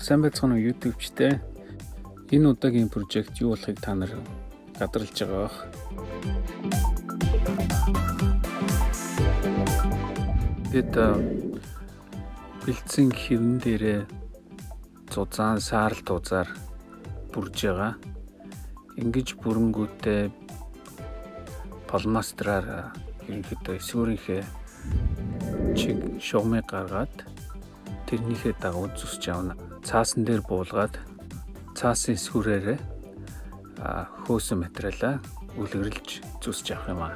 Сайн байцгаана уу YouTube-чтэй. Энэ удаагийн прожект юу болохыг та нар гадарлаж байгаа бах. Бид бэлдсэн хэвэн дээрээ зузаан саарл тузаар бүрж байгаа. Ингэж бүрэнгүүтээ полмастраар ерөнхийдөө эсвэрийнхээ чиг шугамыг гаргаад тэрнийхээ дагуу зүсч явна. Цаасан дээр буулгаад цаасын эсвэрээрээ хөөсөн материалаа үлгэрлж зүсч авах юм аа.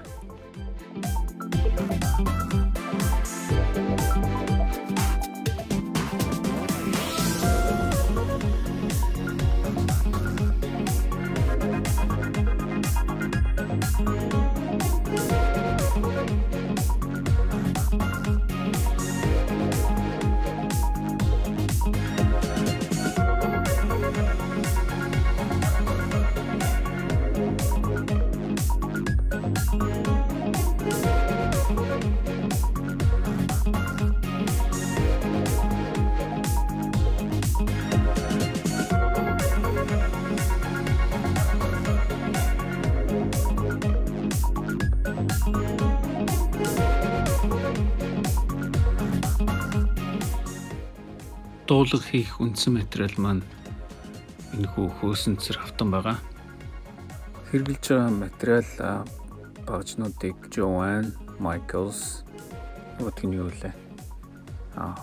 Дуулах хийх үндсэн материал маань энэхүү хөөсөн цэцэр автан байгаа. Хэрэглэж байгаа материал багжнуудыг Joanne Michaels өдгөн юу лээ.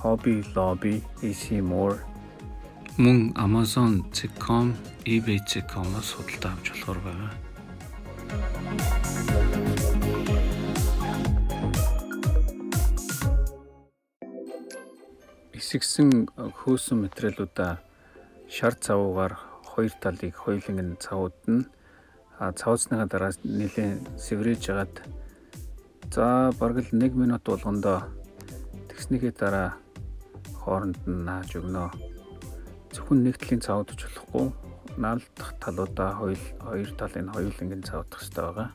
Hobby Lobby, AC Moore мөн Amazon.com, eBay.com-оос худалдаа авч болохоор байгаа. Эсэгсэн хөөсөн материалуудаа шар цавуугаар хоёр талыг хоёуланг нь цавуудна. Цавуудсныхаа дараа нэлээд сэврэж хагаад за бараг л 1 минут болгондоо тэгснийхээ дараа хооронд нь нааж өгнө. Зөвхөн нэг талын цавуудж болохгүй. Наалдах талуудаа хоёр талын хоёуланг нь цавдах хэрэгтэй байгаа.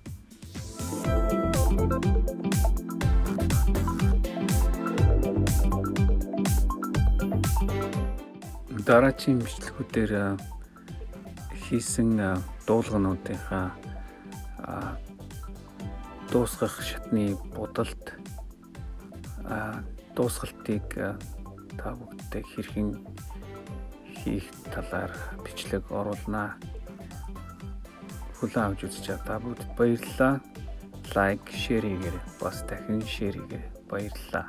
Дараагийн бичлэгүүдээр хийсэн дуулгануудынхаа дуусгах шатны будалд дуусгалтыг та бүхэндээ хэрхэн хийх талаар бичлэг оруулнаа. Хүлээн авч үзэж та бүхэнд баярлалаа. Лайк, шеэр хийгээрэй. Бас дахин шеэр хийгээрэй. Баярлалаа.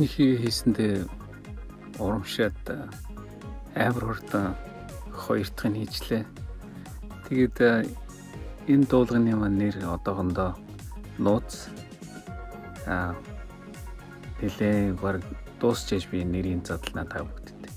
эхнийхээ хийсэндээ урамшаад амар хурдан хоёр дахь нь хийжлээ. Тэгээд энэ дуулганы маань нэр одоохондоо нууц нэлээ баг дуусчээж би нэрийн задлаа та бүгдтэй.